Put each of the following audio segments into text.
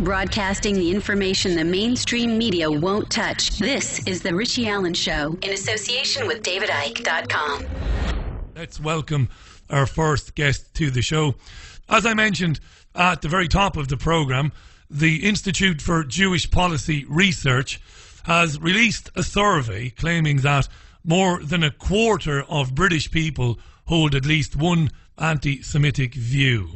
Broadcasting the information the mainstream media won't touch. This is The Richie Allen Show in association with DavidIke.com. Let's welcome our first guest to the show. As I mentioned at the very top of the programme, the Institute for Jewish Policy Research has released a survey claiming that more than a quarter of British people hold at least one anti-Semitic view.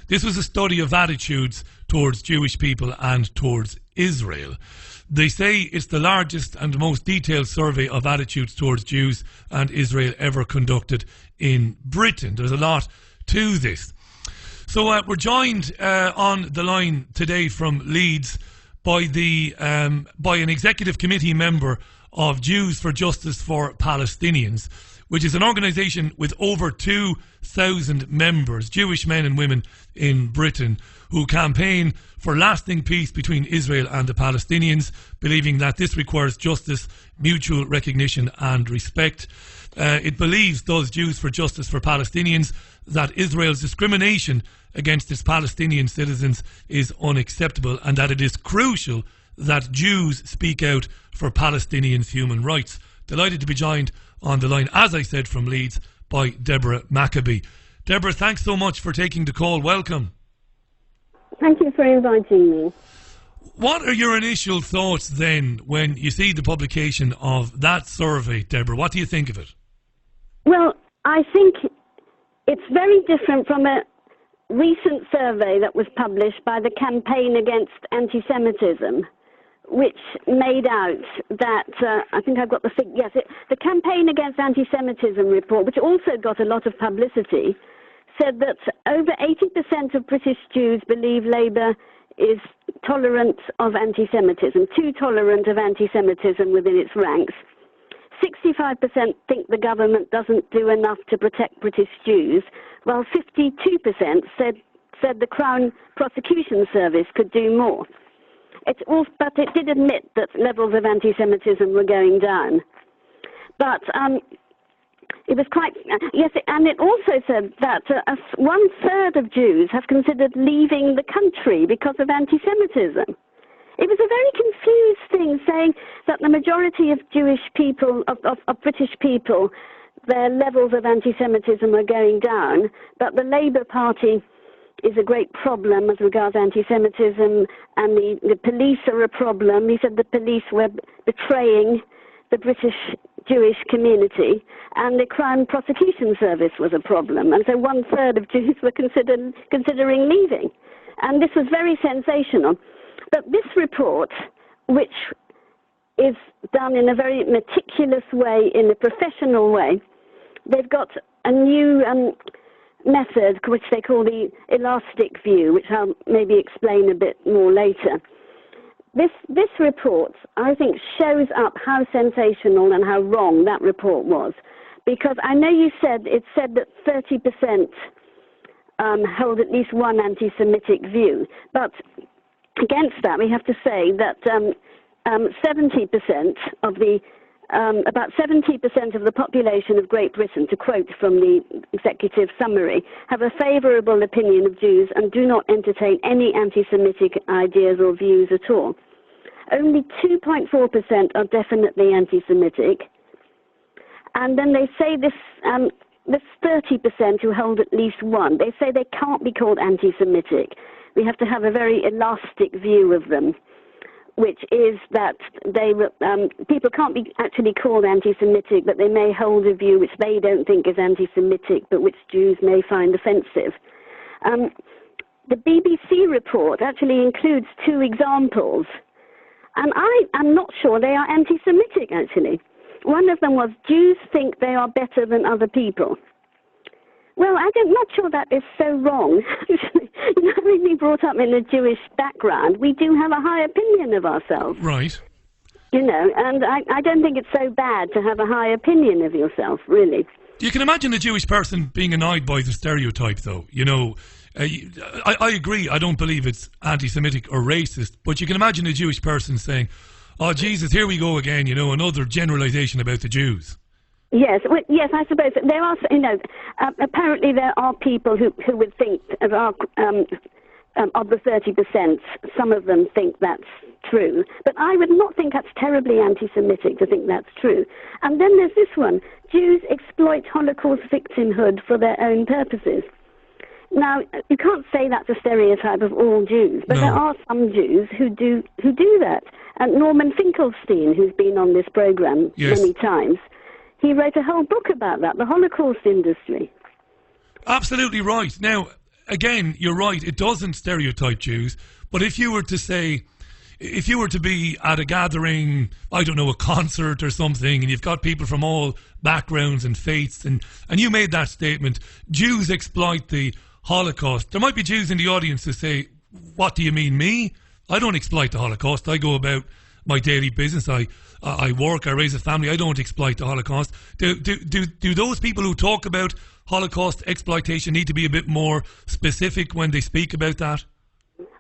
This was a study of attitudes towards Jewish people and towards Israel. They say it's the largest and most detailed survey of attitudes towards Jews and Israel ever conducted in Britain. There's a lot to this. So we're joined on the line today from Leeds by an executive committee member of Jews for Justice for Palestinians, which is an organisation with over 2,000 members, Jewish men and women in Britain, who campaign for lasting peace between Israel and the Palestinians, believing that this requires justice, mutual recognition and respect. It believes, those Jews for Justice for Palestinians, that Israel's discrimination against its Palestinian citizens is unacceptable and that it is crucial that Jews speak out for Palestinians' human rights. Delighted to be joined on the line, as I said, from Leeds by Deborah Maccoby. Deborah, thanks so much for taking the call. Welcome. Thank you for inviting me. What are your initial thoughts then when you see the publication of that survey, Deborah? What do you think of it? Well, I think it's very different from a recent survey that was published by the Campaign Against Anti-Semitism, which made out that, I think I've got the figure, yes, the Campaign Against Anti-Semitism report, which also got a lot of publicity, said that over 80% of British Jews believe Labour is tolerant of anti-Semitism, too tolerant of anti-Semitism within its ranks. 65% think the government doesn't do enough to protect British Jews, while 52% said the Crown Prosecution Service could do more. But it did admit that levels of anti-Semitism were going down. But it was quite, yes, and it also said that 1/3 of Jews have considered leaving the country because of anti-Semitism. It was a very confused thing, saying that the majority of Jewish people, of British people, their levels of anti-Semitism are going down, but the Labour Party is a great problem as regards anti-Semitism, and the police are a problem. He said the police were betraying the British Jewish community, and the Crown Prosecution Service was a problem. And so 1/3 of Jews were considering leaving. And this was very sensational. But this report, which is done in a very meticulous way, in a professional way, they've got a new method which they call the elastic view, which I'll maybe explain a bit more later. This report, I think, shows up how sensational and how wrong that report was. Because I know it said that 30% hold at least one anti-Semitic view. But against that, we have to say that 70% of the about 70% of the population of Great Britain, to quote from the executive summary, have a favourable opinion of Jews and do not entertain any anti-Semitic ideas or views at all. Only 2.4% are definitely anti-Semitic. And then they say this 30% who hold at least one, they say they can't be called anti-Semitic. We have to have a very elastic view of them, which is that people can't be actually called anti-Semitic, but they may hold a view which they don't think is anti-Semitic, but which Jews may find offensive. The BBC report actually includes 2 examples, and I am not sure they are anti-Semitic, actually. One of them was, Jews think they are better than other people. Well, I'm not sure that is so wrong. Having been brought up in a Jewish background, we do have a high opinion of ourselves. Right. And I don't think it's so bad to have a high opinion of yourself, really. You can imagine a Jewish person being annoyed by the stereotype, though. I agree, I don't believe it's anti-Semitic or racist, but you can imagine a Jewish person saying, oh, Jesus, here we go again, another generalisation about the Jews. Yes, I suppose there are. Apparently there are people who would think there are of the 30%, some of them think that's true. But I would not think that's terribly anti-Semitic to think that's true. And then there's this one: Jews exploit Holocaust victimhood for their own purposes. Now, you can't say that's a stereotype of all Jews, but there are some Jews who do that. And Norman Finkelstein, who's been on this program many times, he wrote a whole book about that, the Holocaust industry. Absolutely right. Now, again, you're right, it doesn't stereotype Jews, but if you were to be at a gathering, I don't know, a concert or something, and you've got people from all backgrounds and faiths, and you made that statement, Jews exploit the Holocaust. There might be Jews in the audience who say, what do you mean, me? I don't exploit the Holocaust. I go about my daily business. I work, I raise a family. I don't exploit the Holocaust. Do those people who talk about Holocaust exploitation need to be a bit more specific when they speak about that?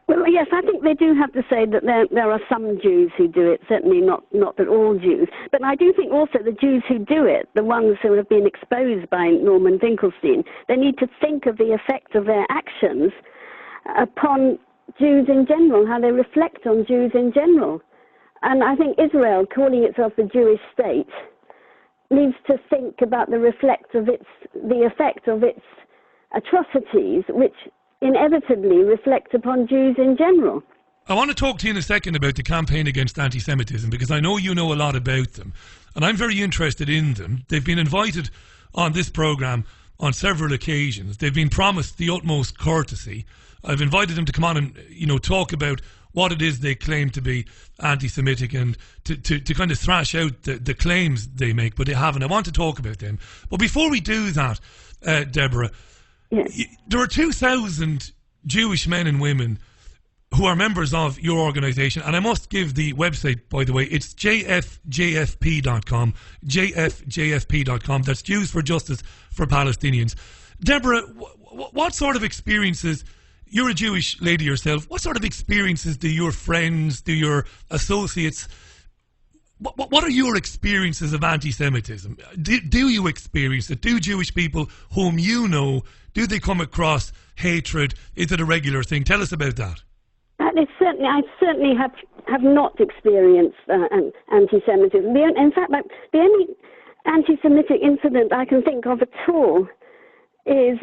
Well, yes, I think they do have to say that there are some Jews who do it, certainly not that all Jews. But I do think also the Jews who do it, the ones who have been exposed by Norman Finkelstein, they need to think of the effect of their actions upon Jews in general, how they reflect on Jews in general. And I think Israel, calling itself the Jewish state, needs to think about the effect of its atrocities, which inevitably reflect upon Jews in general. I want to talk to you in a second about the campaign against anti-Semitism, because I know you know a lot about them, and I'm very interested in them. They've been invited on this programme on several occasions. They've been promised the utmost courtesy. I've invited them to come on and, talk about what it is they claim to be anti-Semitic and to kind of thrash out the claims they make, but they haven't. I want to talk about them. But before we do that, Deborah, there are 2,000 Jewish men and women who are members of your organisation, and I must give the website, by the way, it's jfjfp.com, jfjfp.com, that's Jews for Justice for Palestinians. Deborah, what sort of experiences, you're a Jewish lady yourself, what sort of experiences do your friends, do your associates, what are your experiences of anti-Semitism? Do you experience it? Do Jewish people whom you know, do they come across hatred? Is it a regular thing? Tell us about that. I certainly have not experienced anti-Semitism. In fact, the only anti-Semitic incident I can think of at all is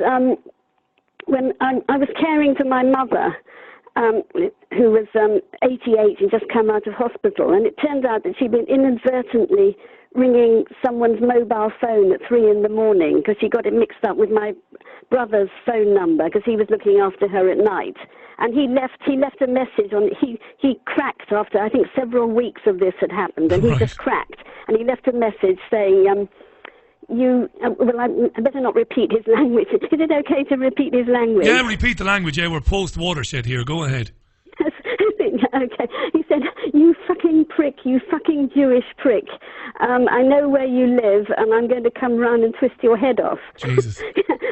when I was caring for my mother, who was 88 and just come out of hospital, and it turned out that she'd been inadvertently ringing someone's mobile phone at 3 a.m. because she got it mixed up with my brother's phone number because he was looking after her at night. And he left a message on, he cracked after, I think, several weeks of this had happened, and he just cracked. And he left a message saying, I better not repeat his language. Is it okay to repeat his language? Yeah, repeat the language. Yeah, we're post-watershed here. Go ahead. Yes. Okay. He said, "You fucking prick, you fucking Jewish prick. I know where you live, and I'm going to come round and twist your head off." Jesus.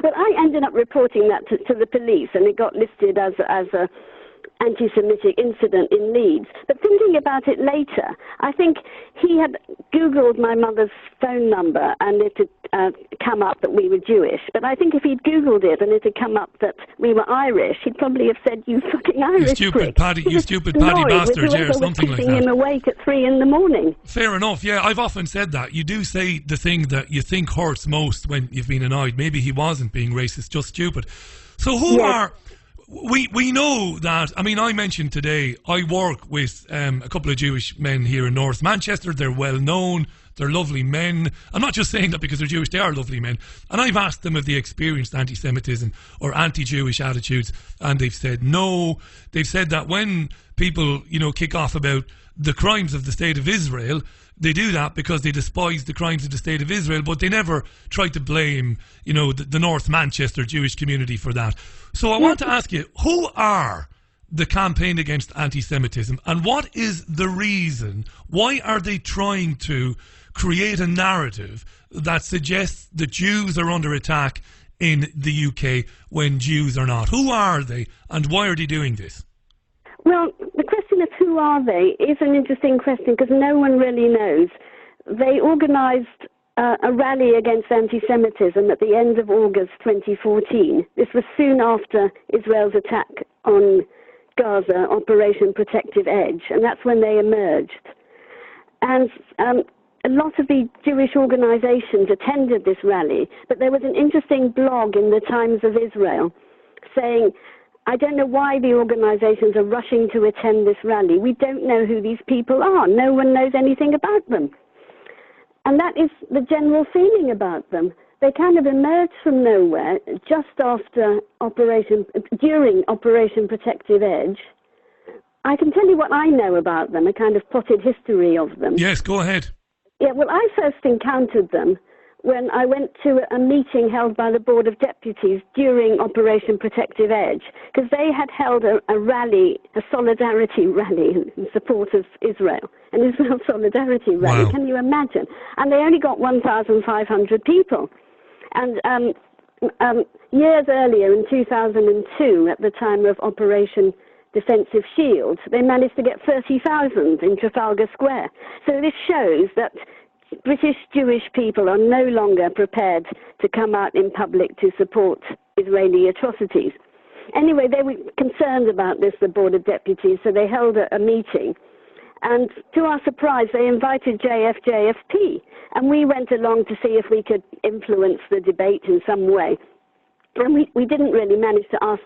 But I ended up reporting that to the police, and it got listed as a anti-Semitic incident in Leeds. But thinking about it later, I think he had Googled my mother's phone number and it had come up that we were Jewish. But I think if he'd Googled it and it had come up that we were Irish, he'd probably have said, "You fucking Irish you stupid prick." Paddy, you stupid Paddy bastard, yeah, or something like that. Him awake at 3 a.m. Fair enough, yeah, I've often said that. You do say the thing that you think hurts most when you've been annoyed. Maybe he wasn't being racist, just stupid. So who are... We know that, I mean, I mentioned today, I work with a couple of Jewish men here in North Manchester. They're well known. They're lovely men. I'm not just saying that because they're Jewish. They are lovely men. And I've asked them if they experienced anti-Semitism or anti-Jewish attitudes, and they've said no. They've said that when people, kick off about the crimes of the State of Israel, they do that because they despise the crimes of the State of Israel, but they never try to blame, the North Manchester Jewish community for that. So I want to ask you, who are the campaign against anti-Semitism, and what is the reason? Why are they trying to create a narrative that suggests that Jews are under attack in the UK when Jews are not? Who are they, and why are they doing this? Well, the question of who are they is an interesting question because no one really knows. They organised a rally against anti-Semitism at the end of August 2014. This was soon after Israel's attack on Gaza, Operation Protective Edge, and that's when they emerged. And a lot of the Jewish organizations attended this rally, but there was an interesting blog in the Times of Israel saying, I don't know why the organizations are rushing to attend this rally. We don't know who these people are. No one knows anything about them. And that is the general feeling about them. They kind of emerged from nowhere just after during Operation Protective Edge. I can tell you what I know about them, a kind of potted history of them. Yes, go ahead. Yeah, well, I first encountered them when I went to a meeting held by the Board of Deputies during Operation Protective Edge, because they had held a rally, a solidarity rally in support of Israel, an Israel solidarity rally. Wow. Can you imagine? And they only got 1,500 people. And years earlier, in 2002, at the time of Operation Defensive Shield, they managed to get 30,000 in Trafalgar Square. So this shows that British Jewish people are no longer prepared to come out in public to support Israeli atrocities. Anyway, they were concerned about this, the Board of Deputies, so they held a meeting. And to our surprise, they invited JFP, and we went along to see if we could influence the debate in some way. And we didn't really manage to ask,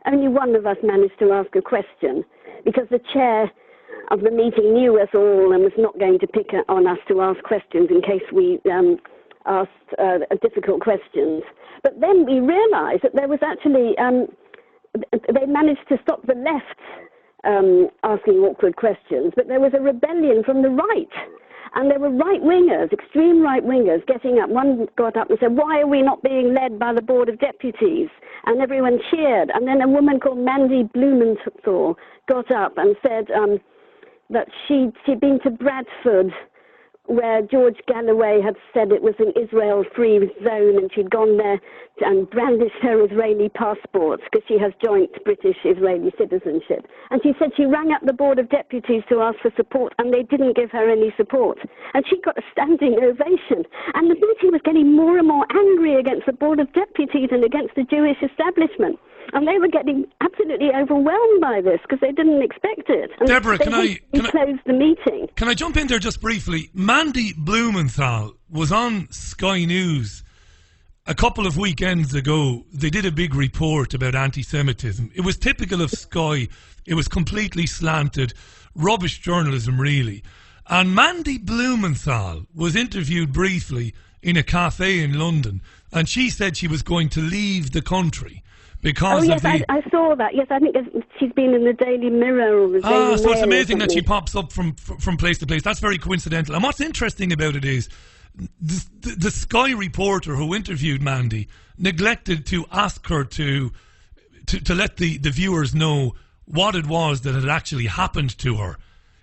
only one of us managed to ask a question, because the chair of the meeting knew us all and was not going to pick on us to ask questions in case we asked difficult questions. But then we realized that there was actually, they managed to stop the left asking awkward questions, but there was a rebellion from the right. And there were right-wingers, extreme right-wingers, getting up. One got up and said, why are we not being led by the Board of Deputies? And everyone cheered. And then a woman called Mandy Blumenthal got up and said that she'd been to Bradford, where George Galloway had said it was an Israel-free zone, and she'd gone there and brandished her Israeli passports because she has joint British-Israeli citizenship. And she said she rang up the Board of Deputies to ask for support, and they didn't give her any support. And she got a standing ovation. And the meeting was getting more and more angry against the Board of Deputies and against the Jewish establishment. And they were getting absolutely overwhelmed by this because they didn't expect it. And Deborah, can I close the meeting? Can I jump in there just briefly? Mandy Blumenthal was on Sky News a couple of weekends ago. They did a big report about anti-Semitism. It was typical of Sky. It was completely slanted, rubbish journalism, really. And Mandy Blumenthal was interviewed briefly in a cafe in London, and she said she was going to leave the country. Because yes, I saw that. Yes, I think she's been in the Daily Mirror or the Daily Mail. So it's amazing that she pops up from place to place. That's very coincidental. And what's interesting about it is the Sky reporter who interviewed Mandy neglected to ask her to let the viewers know what it was that had actually happened to her.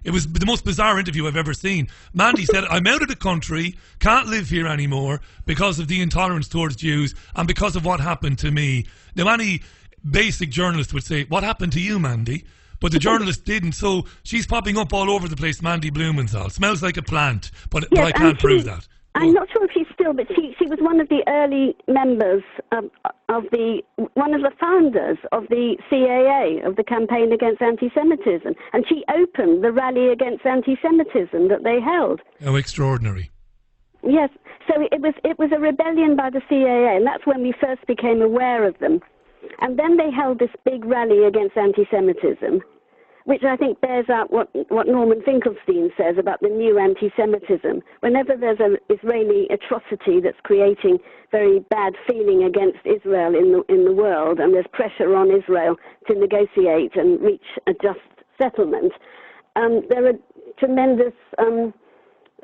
It was the most bizarre interview I've ever seen. Mandy said, I'm out of the country, can't live here anymore because of the intolerance towards Jews and because of what happened to me. Now, any basic journalist would say, what happened to you, Mandy? But the journalist didn't, so she's popping up all over the place, Mandy Blumenthal. Smells like a plant, but I can't prove that. I'm not sure if she's still, but she was one of the early members one of the founders of the CAA, of the Campaign Against Anti-Semitism, and she opened the rally against anti-Semitism that they held. Oh, extraordinary. Yes, so it was a rebellion by the CAA, and that's when we first became aware of them. And then they held this big rally against anti-Semitism, which I think bears out what Norman Finkelstein says about the new anti-Semitism. Whenever there's an Israeli atrocity that's creating very bad feeling against Israel in the world, and there's pressure on Israel to negotiate and reach a just settlement, there are tremendous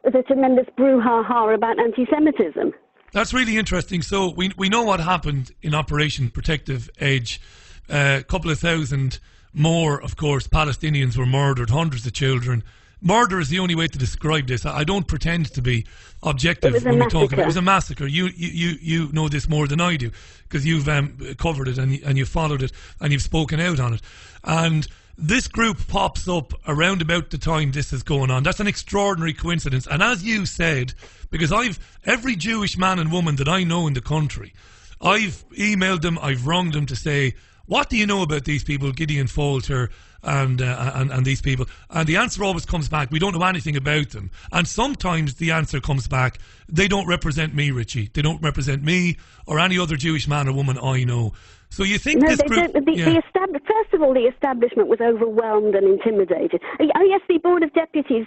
brouhaha about anti-Semitism. That's really interesting. So we know what happened in Operation Protective Edge. A couple of thousand more, of course, Palestinians were murdered, hundreds of children. Murder is the only way to describe this. I don't pretend to be objective when we talk about it. It was a massacre. You know this more than I do because you've covered it and you've followed it and you've spoken out on it. And this group pops up around about the time this is going on. That's an extraordinary coincidence. And as you said, because every Jewish man and woman that I know in the country, I've emailed them, I've rung them to say, what do you know about these people, Gideon Falter and these people? And the answer always comes back, we don't know anything about them. And sometimes the answer comes back, they don't represent me, Richie. They don't represent me or any other Jewish man or woman I know. So you think no, this group... First of all, the establishment was overwhelmed and intimidated. Oh, yes, the Board of Deputies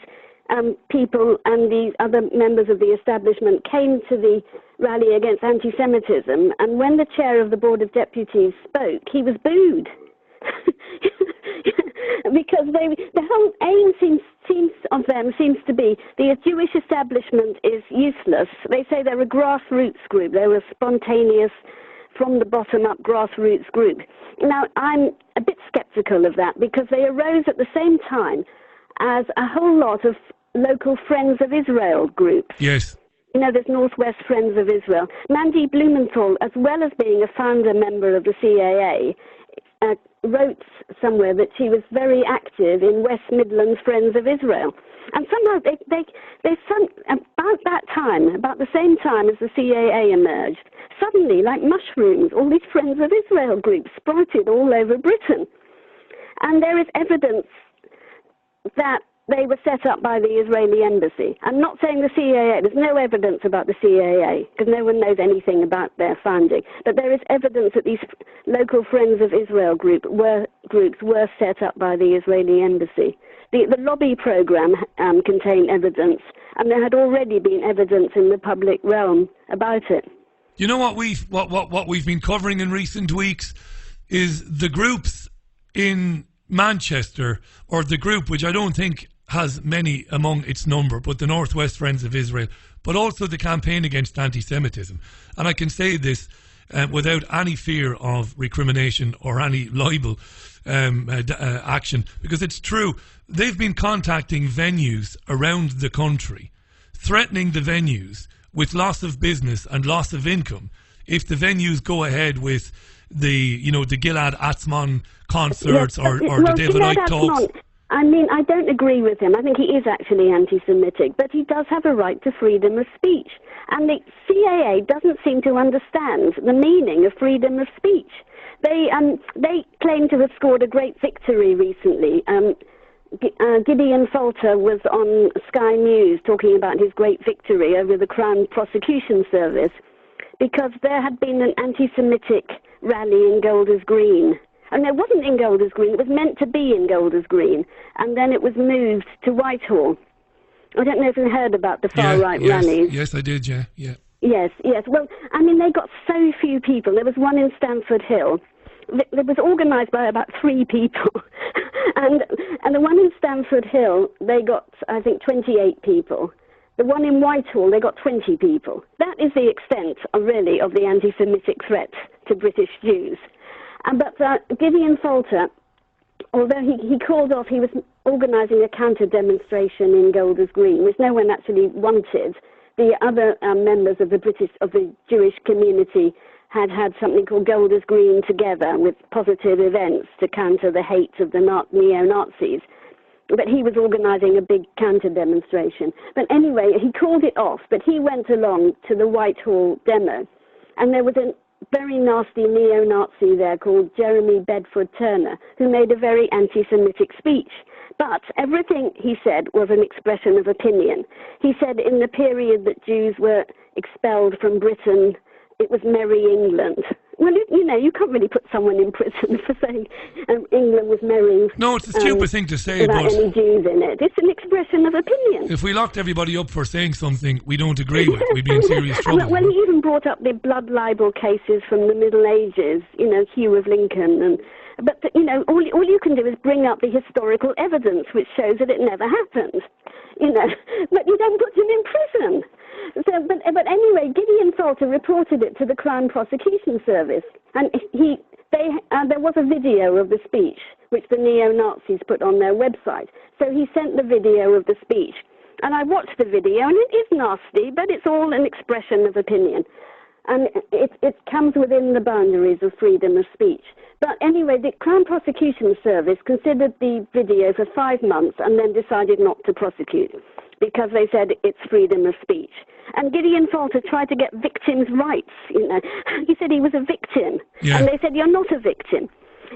people and the other members of the establishment came to the rally against anti-Semitism, and when the chair of the Board of Deputies spoke, he was booed. Because the whole aim seems to be the Jewish establishment is useless. They say they're a grassroots group. They're a spontaneous, from the bottom up grassroots group. Now, I'm a bit sceptical of that because they arose at the same time as a whole lot of local Friends of Israel groups. Yes. You know, there's Northwest Friends of Israel. Mandy Blumenthal, as well as being a founder member of the CAA, wrote somewhere that she was very active in West Midlands Friends of Israel. And somehow about the same time as the CAA emerged, suddenly, like mushrooms, all these Friends of Israel groups sprouted all over Britain. And there is evidence that they were set up by the Israeli embassy. I'm not saying the CAA, there's no evidence about the CAA, because no one knows anything about their founding. But there is evidence that these local Friends of Israel groups were set up by the Israeli embassy. The lobby program contained evidence, and there had already been evidence in the public realm about it. You know what we've been covering in recent weeks is the groups in Manchester, or the group which I don't think has many among its number, but the Northwest Friends of Israel, but also the campaign against anti-Semitism. And I can say this without any fear of recrimination or any libel action, because it's true. They've been contacting venues around the country, threatening the venues with loss of business and loss of income if the venues go ahead with the Gilad Atzmon concerts, or the David Icke talks. I mean, I don't agree with him. I think he is actually anti-Semitic, but he does have a right to freedom of speech. And the CAA doesn't seem to understand the meaning of freedom of speech. They claim to have scored a great victory recently. Gideon Falter was on Sky News talking about his great victory over the Crown Prosecution Service, because there had been an anti-Semitic rally in Golders Green. And it wasn't in Golders Green, it was meant to be in Golders Green. And then it was moved to Whitehall. I don't know if you heard about the far-right rallies. Yes, I did, yeah. Yes. Well, I mean, they got so few people. There was one in Stamford Hill. It was organised by about 3 people. and the one in Stamford Hill, they got, I think, 28 people. The one in Whitehall, they got 20 people. That is the extent, really, of the anti-Semitic threat to British Jews. But Gideon Falter, although he called off, he was organising a counter-demonstration in Golders Green, which no one actually wanted. The other members of the Jewish community had something called Golders Green Together, with positive events to counter the hate of the neo-Nazis. But he was organising a big counter-demonstration. But anyway, he called it off, but he went along to the Whitehall demo, and there was a very nasty neo-Nazi there called Jeremy Bedford Turner, who made a very anti-Semitic speech. But everything he said was an expression of opinion. He said in the period that Jews were expelled from Britain, it was merry England. Well, you can't really put someone in prison for saying England was merry. No, it's a stupid thing to say, without any Jews in it. It's an expression of opinion. If we locked everybody up for saying something we don't agree with, we'd be in serious trouble. Well, he even brought up the blood libel cases from the Middle Ages, Hugh of Lincoln. But all you can do is bring up the historical evidence, which shows that it never happened. But you don't put him in prison. So, but anyway, Gideon Falter reported it to the Crown Prosecution Service, and there was a video of the speech which the neo-Nazis put on their website. So he sent the video of the speech, and I watched the video, and it is nasty, but it's all an expression of opinion, and it comes within the boundaries of freedom of speech. But anyway, the Crown Prosecution Service considered the video for 5 months and then decided not to prosecute, because they said it's freedom of speech. And Gideon Falter tried to get victims' rights, He said he was a victim. Yeah. And they said, you're not a victim.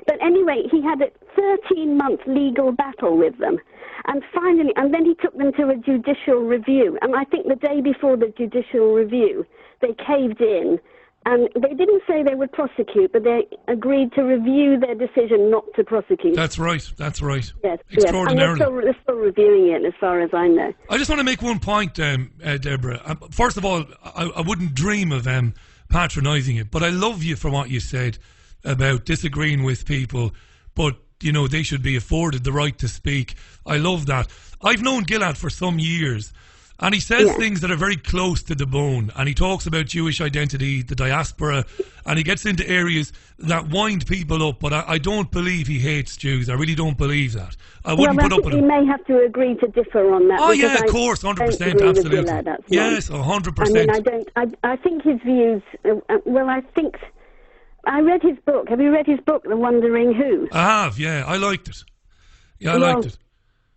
But anyway, he had a 13-month legal battle with them. And finally, and then he took them to a judicial review. And I think the day before the judicial review, they caved in. And they didn't say they would prosecute, but they agreed to review their decision not to prosecute. That's right. Yes, extraordinarily. Yes. And they're still reviewing it, as far as I know. I just want to make one point, Deborah. First of all, I wouldn't dream of patronising it, but I love you for what you said about disagreeing with people, but, you know, they should be afforded the right to speak. I love that. I've known Gilad for some years, and he says things that are very close to the bone, and he talks about Jewish identity, the diaspora, and he gets into areas that wind people up, but I don't believe he hates Jews. I really don't believe that. I wouldn't put up with him. We may have to agree to differ on that. Oh, yeah, of course, 100%, absolutely. Gilad, yes, 100%. I think his views, I read his book. Have you read his book, The Wandering Who? I have, yeah. I liked it. Yeah, I liked it.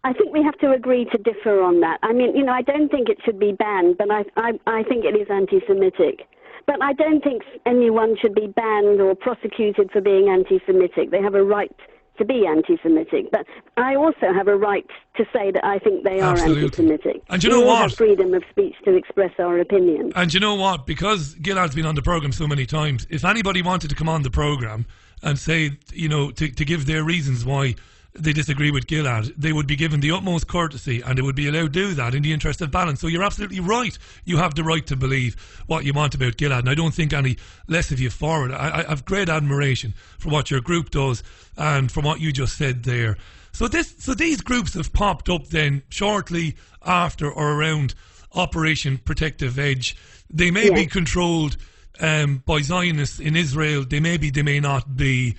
I think we have to agree to differ on that. I mean, you know, I don't think it should be banned, but I think it is anti-Semitic. But I don't think anyone should be banned or prosecuted for being anti-Semitic. They have a right to be anti-Semitic. But I also have a right to say that I think they are anti-Semitic. And you know what? We have freedom of speech to express our opinion. And you know what? Because Gilad's been on the programme so many times, if anybody wanted to come on the programme and say, you know, to give their reasons why they disagree with Gilad, they would be given the utmost courtesy, and they would be allowed to do that in the interest of balance. So you're absolutely right. You have the right to believe what you want about Gilad, and I don't think any less of you for it. I have great admiration for what your group does and for what you just said there. So these groups have popped up then shortly after or around Operation Protective Edge. They may be controlled by Zionists in Israel. They may be, they may not be.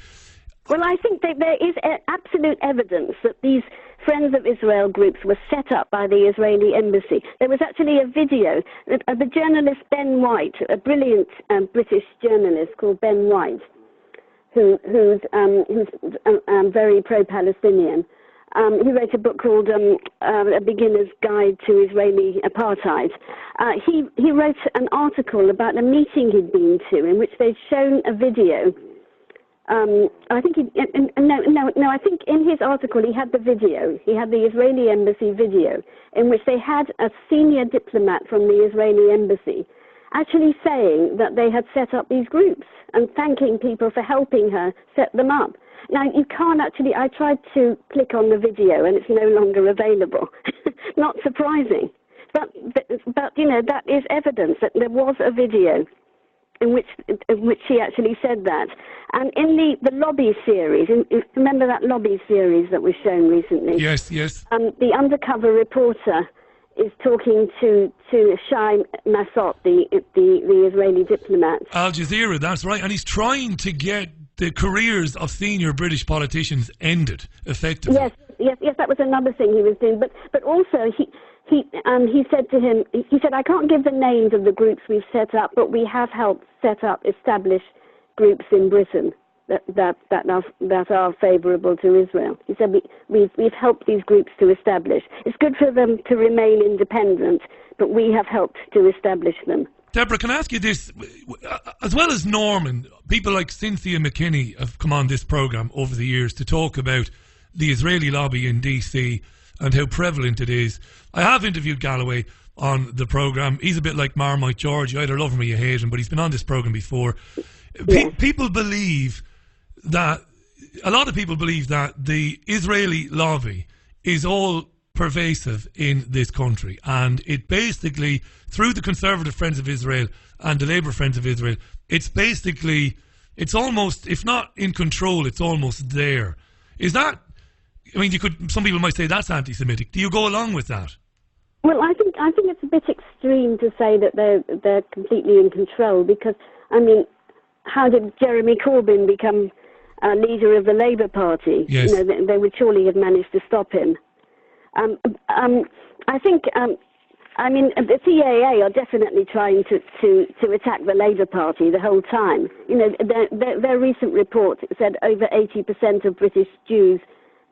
Well, I think that there is absolute evidence that these Friends of Israel groups were set up by the Israeli embassy. There was actually a video. The journalist Ben White, a brilliant British journalist called Ben White, who's very pro-Palestinian. He wrote a book called A Beginner's Guide to Israeli Apartheid. He wrote an article about a meeting he'd been to in which they'd shown a video. I think I think in his article he had the video. He had the Israeli embassy video in which they had a senior diplomat from the Israeli embassy actually saying that they had set up these groups and thanking people for helping her set them up. Now, you can't actually, I tried to click on the video and it's no longer available. Not surprising. But, you know, that is evidence that there was a video in which she actually said that. And in the lobby series, remember that lobby series that was shown recently? Yes. The undercover reporter is talking to Shai Massot, the Israeli diplomat. Al Jazeera, that's right. And he's trying to get the careers of senior British politicians ended, effectively. Yes, that was another thing he was doing. But also he said to him, he said, I can't give the names of the groups we've set up, but we have helped establish groups in Britain that are favourable to Israel. He said, we've helped these groups to establish. It's good for them to remain independent, but we have helped to establish them. Deborah, can I ask you this? As well as Norman, people like Cynthia McKinney have come on this programme over the years to talk about the Israeli lobby in DC and how prevalent it is. I have interviewed Galloway on the programme. He's a bit like Marmite George. You either love him or you hate him, but he's been on this programme before. People believe that, a lot of people believe that the Israeli lobby is all pervasive in this country, and it basically, through the Conservative Friends of Israel and the Labour Friends of Israel, it's almost, if not in control, it's almost there. Is that, I mean, some people might say that's anti-Semitic. Do you go along with that? Well, I think it's a bit extreme to say that they're completely in control, because, I mean, how did Jeremy Corbyn become leader of the Labour Party? Yes. You know, they would surely have managed to stop him. I think, I mean, the CAA are definitely trying to attack the Labour Party the whole time. You know, their recent report said over 80% of British Jews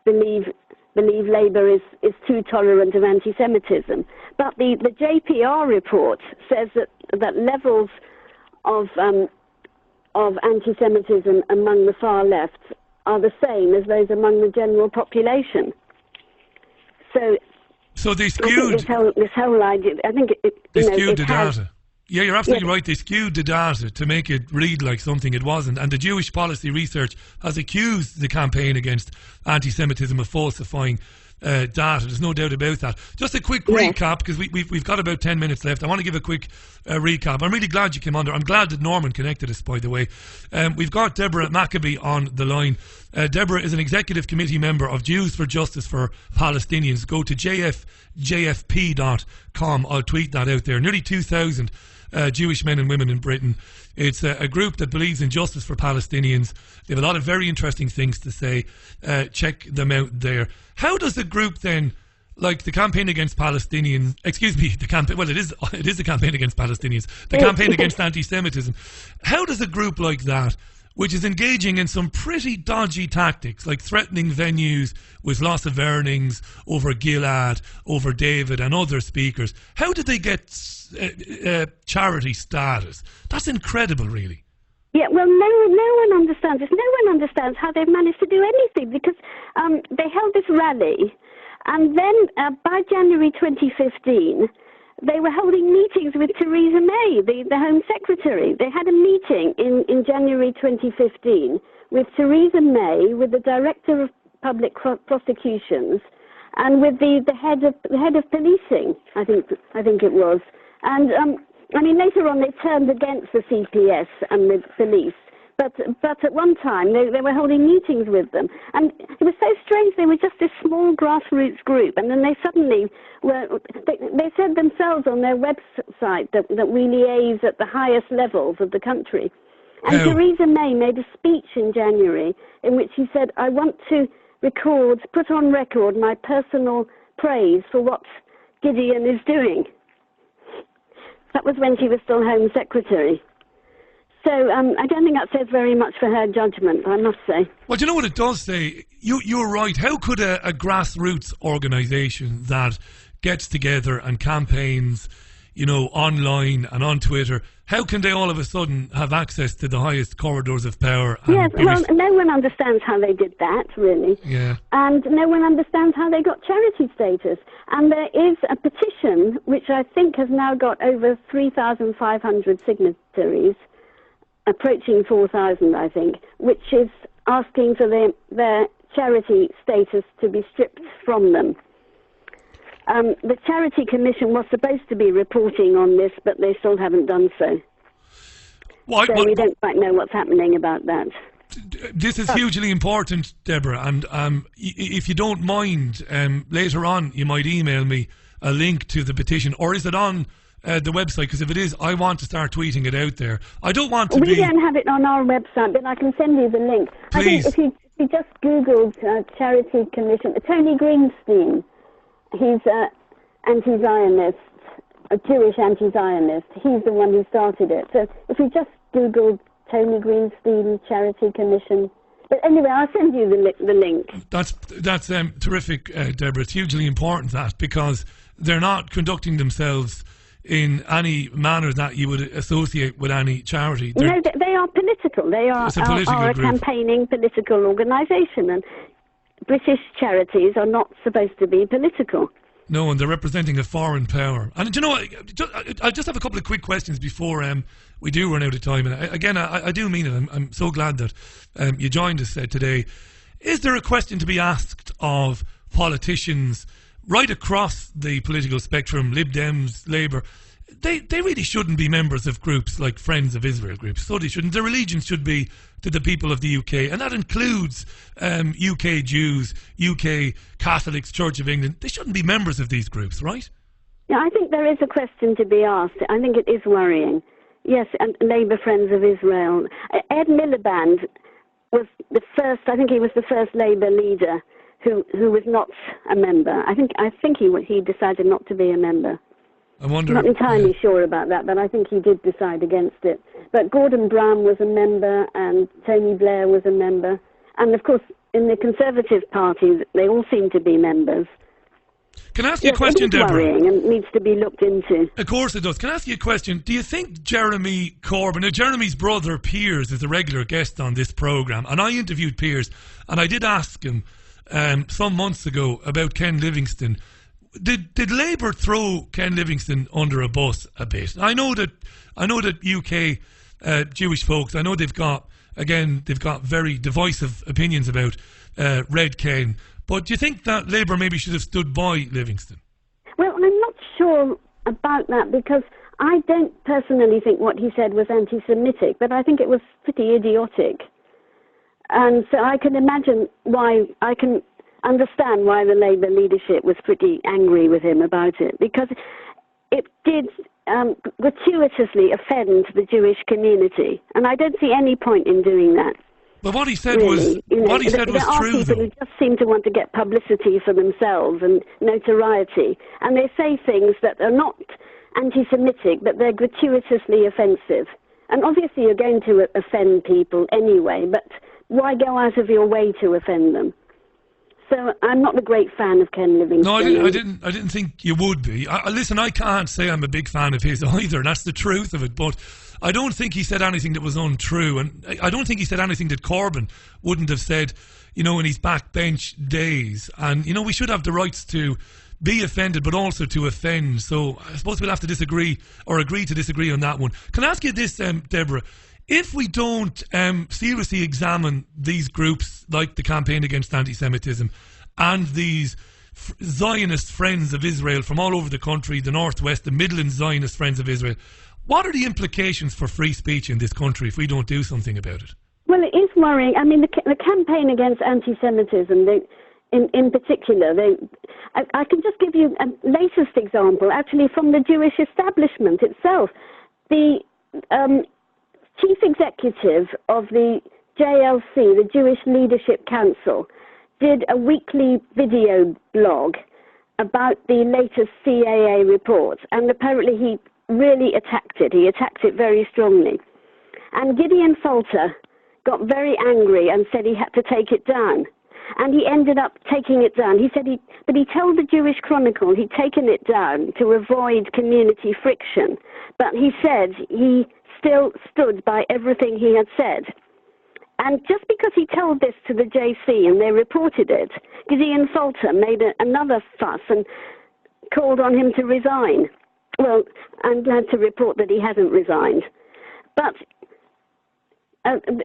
believe Labour is too tolerant of anti-Semitism. But the JPR report says that levels of anti-Semitism among the far left are the same as those among the general population. So they skewed this whole idea. I think they skewed the data. Yeah, you're absolutely right. They skewed the data to make it read like something it wasn't. And the Jewish Policy Research has accused the campaign against anti-Semitism of falsifying data. There's no doubt about that. Just a quick recap, because we've got about 10 minutes left. I want to give a quick recap. I'm really glad you came on there. I'm glad that Norman connected us, by the way. We've got Deborah Maccoby on the line. Deborah is an executive committee member of Jews for Justice for Palestinians. Go to jfp.com. I'll tweet that out there. Nearly 2,000 Jewish men and women in Britain. It's a group that believes in justice for Palestinians. They have a lot of very interesting things to say. Check them out there. How does a group then, like the campaign against Palestinians, well, it is the campaign against Palestinians, the campaign against anti-Semitism, how does a group like that, which is engaging in some pretty dodgy tactics, like threatening venues with loss of earnings over Gilad, over David and other speakers, how did they get charity status? That's incredible, really. Yeah, well, no one understands this. No one understands how they've managed to do anything, because they held this rally, and then by January 2015, they were holding meetings with Theresa May, the Home Secretary. They had a meeting in January 2015 with Theresa May, with the Director of Public Prosecutions, and with the head of policing. I think it was. And later on they turned against the CPS and the police. But at one time they were holding meetings with them, and it was so strange. They were just this small grassroots group, and then they suddenly they said themselves on their website that we liaise at the highest levels of the country. And Theresa May made a speech in January in which she said, "I want to put on record my personal praise for what Gideon is doing." That was when she was still Home Secretary. So I don't think that says very much for her judgment, I must say. Well, do you know what it does say? You're right. How could a grassroots organisation that gets together and campaigns, online and on Twitter, how can they all of a sudden have access to the highest corridors of power? Yes, well, no one understands how they did that, really. Yeah. And no one understands how they got charity status. And there is a petition, which I think has now got over 3,500 signatories, approaching 4,000, I think, which is asking for their charity status to be stripped from them. The Charity Commission was supposed to be reporting on this, but they still haven't done so. We don't quite know what's happening about that. This is hugely important, Deborah, and if you don't mind, later on you might email me a link to the petition, or is it on the website? Because if it is, I want to start tweeting it out there. I don't want to We don't have it on our website, but I can send you the link. Please. I think if you just Googled Charity Commission, Tony Greenstein, he's anti-Zionist, a Jewish anti-Zionist. He's the one who started it. So if you just Googled Tony Greenstein Charity Commission. But anyway, I'll send you the link. That's terrific, Deborah. It's hugely important, that, because they're not conducting themselves in any manner that you would associate with any charity. No, they are political. They are a campaigning political organisation, and British charities are not supposed to be political. No, and they're representing a foreign power. And do you know what? I just have a couple of quick questions before we do run out of time. And again, I do mean it. I'm so glad that you joined us today. Is there a question to be asked of politicians right across the political spectrum, Lib Dems, Labour? They really shouldn't be members of groups like Friends of Israel groups. So they shouldn't. Their allegiance should be to the people of the UK, and that includes UK Jews, UK Catholics, Church of England. They shouldn't be members of these groups, right? Yeah, I think there is a question to be asked. I think it is worrying. Yes, and Labour Friends of Israel. Ed Miliband was the first. I think he was the first Labour leader who was not a member. I think he decided not to be a member. I wonder. I'm not entirely sure about that, but I think he did decide against it. But Gordon Brown was a member, and Tony Blair was a member, and of course in the Conservative Party they all seem to be members. Can I ask you a question, it is Deborah? worrying and needs to be looked into. Of course it does. Can I ask you a question? Do you think Jeremy Corbyn, now Jeremy's brother Piers is a regular guest on this programme, and I interviewed Piers, and I did ask him some months ago about Ken Livingstone. Did Labour throw Ken Livingstone under a bus a bit? I know that UK Jewish folks, I know they've got very divisive opinions about Red Ken. But do you think that Labour maybe should have stood by Livingstone? Well, I'm not sure about that, because I don't personally think what he said was anti-Semitic, but I think it was pretty idiotic. And so I can understand why the Labour leadership was pretty angry with him about it, because it did gratuitously offend the Jewish community, and I don't see any point in doing that. But what he said really. was There are true, people who just seem to want to get publicity for themselves and notoriety, and they say things that are not anti-Semitic, but they're gratuitously offensive. And obviously you're going to offend people anyway, but why go out of your way to offend them? So I'm not a great fan of Ken Livingstone. No, I didn't think you would be. Listen, I can't say I'm a big fan of his either, and that's the truth of it, but I don't think he said anything that was untrue, and I don't think he said anything that Corbyn wouldn't have said, in his backbench days. And, we should have the rights to be offended, but also to offend. So I suppose we'll have to disagree or agree to disagree on that one. Can I ask you this, Deborah? If we don't seriously examine these groups like the Campaign Against Anti-Semitism and these Zionist Friends of Israel from all over the country, the Northwest, the Midland Zionist Friends of Israel, what are the implications for free speech in this country if we don't do something about it? Well, it is worrying. I mean, the Campaign Against Anti-Semitism, in particular, I can just give you a latest example, actually, from the Jewish establishment itself. The chief executive of the JLC, the Jewish Leadership Council, did a weekly video blog about the latest CAA report, and apparently he really attacked it. He attacked it very strongly. And Gideon Falter got very angry and said he had to take it down. And he ended up taking it down. He said but he told the Jewish Chronicle he'd taken it down to avoid community friction. But he said he still stood by everything he had said. And just because he told this to the JC and they reported it, Gideon Falter made another fuss and called on him to resign. Well, I'm glad to report that he hasn't resigned. But, the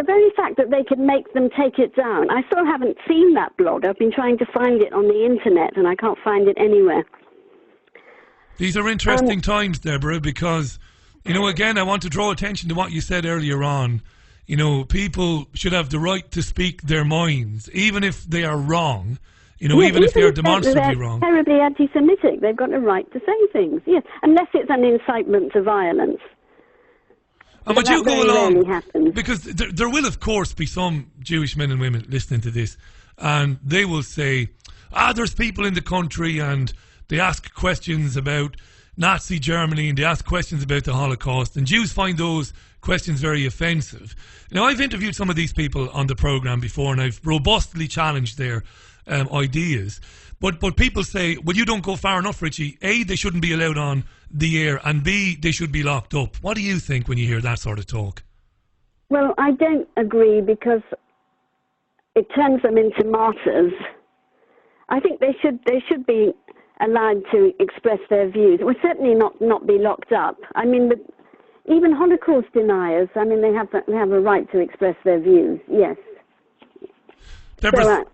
very fact that they could make them take it down, I still haven't seen that blog. I've been trying to find it on the internet and I can't find it anywhere. These are interesting times, Deborah, because, again, I want to draw attention to what you said earlier on. People should have the right to speak their minds, even if they are wrong. Even if they're demonstrably wrong. Terribly anti-Semitic. They've got a right to say things, yes, unless it's an incitement to violence. And would you go along, because there will, of course, be some Jewish men and women listening to this, and they will say, there's people in the country, and they ask questions about Nazi Germany, and they ask questions about the Holocaust, and Jews find those questions very offensive. Now, I've interviewed some of these people on the programme before, and I've robustly challenged their ideas, but people say, well, you don't go far enough, Richie. A, they shouldn't be allowed on the air, and B, they should be locked up. What do you think when you hear that sort of talk? Well, I don't agree, because it turns them into martyrs. I think they should be allowed to express their views. Well, certainly not be locked up. I mean, even Holocaust deniers, I mean, they have a right to express their views, yes. Deborah,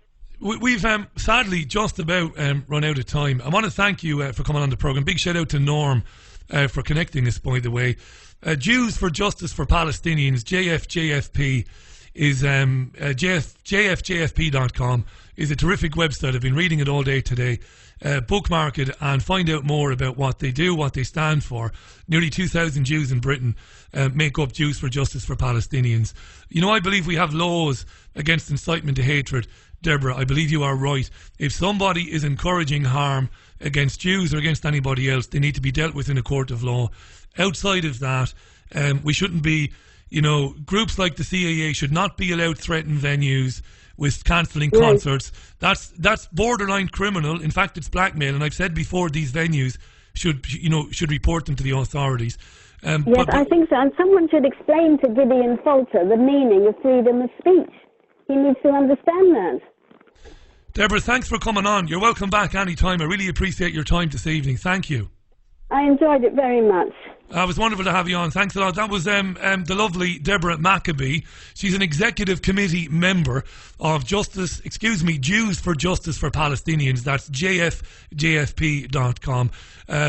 we've sadly just about run out of time. I want to thank you for coming on the programme. Big shout out to Norm for connecting us, by the way. Jews for Justice for Palestinians, JFJFP, is jfjfp.com, is a terrific website. I've been reading it all day today. Bookmark it and find out more about what they do, what they stand for. Nearly 2,000 Jews in Britain make up Jews for Justice for Palestinians. I believe we have laws against incitement to hatred. Deborah, I believe you are right. If somebody is encouraging harm against Jews or against anybody else, they need to be dealt with in a court of law. Outside of that, we shouldn't be, groups like the CAA should not be allowed threatened venues. with cancelling concerts. That's borderline criminal. In fact, it's blackmail. And I've said before, these venues should report them to the authorities. Yes, I think so. And someone should explain to Gideon Falter the meaning of freedom of speech. He needs to understand that. Deborah, thanks for coming on. You're welcome back anytime. I really appreciate your time this evening. Thank you. I enjoyed it very much. It was wonderful to have you on. Thanks a lot. That was the lovely Deborah Maccoby. She's an executive committee member of Jews for Justice for Palestinians. That's jfp.com.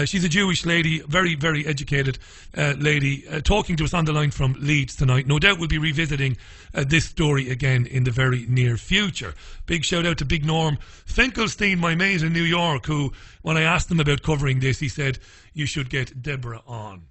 She's a Jewish lady, very, very educated lady, talking to us on the line from Leeds tonight. No doubt we'll be revisiting this story again in the very near future. Big shout out to Big Norm Finkelstein, my mate in New York, who, when I asked him about covering this, he said, you should get Deborah on.